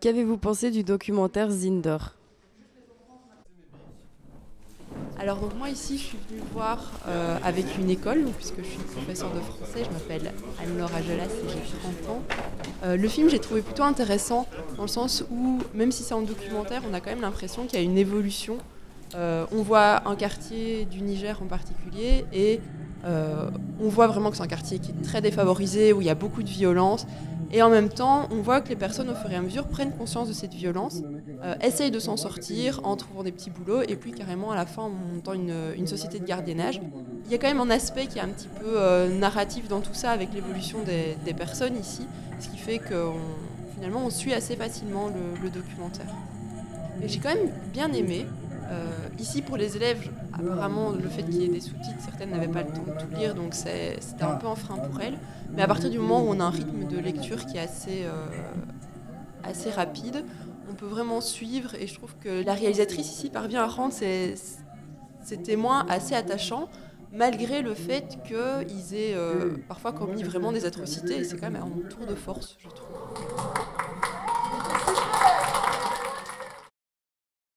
Qu'avez-vous pensé du documentaire Zinder? Alors donc moi ici je suis venue voir avec une école, donc, puisque je suis professeure de français, je m'appelle Anne-Laure Agelas et j'ai 30 ans. Le film j'ai trouvé plutôt intéressant dans le sens où même si c'est en documentaire, on a quand même l'impression qu'il y a une évolution. On voit un quartier du Niger en particulier et on voit vraiment que c'est un quartier qui est très défavorisé, où il y a beaucoup de violence. Et en même temps, on voit que les personnes, au fur et à mesure, prennent conscience de cette violence, essayent de s'en sortir en trouvant des petits boulots, et puis carrément, à la fin, en montant une société de gardiennage. Il y a quand même un aspect qui est un petit peu narratif dans tout ça, avec l'évolution des personnes ici, ce qui fait que finalement, on suit assez facilement le documentaire. Et j'ai quand même bien aimé. Ici, pour les élèves, apparemment, le fait qu'il y ait des sous-titres, certaines n'avaient pas le temps de tout lire, donc c'était un peu un frein pour elles. Mais à partir du moment où on a un rythme de lecture qui est assez rapide, on peut vraiment suivre. Et je trouve que la réalisatrice ici parvient à rendre ces témoins assez attachants, malgré le fait qu'ils aient parfois commis vraiment des atrocités. Et c'est quand même un tour de force, je trouve.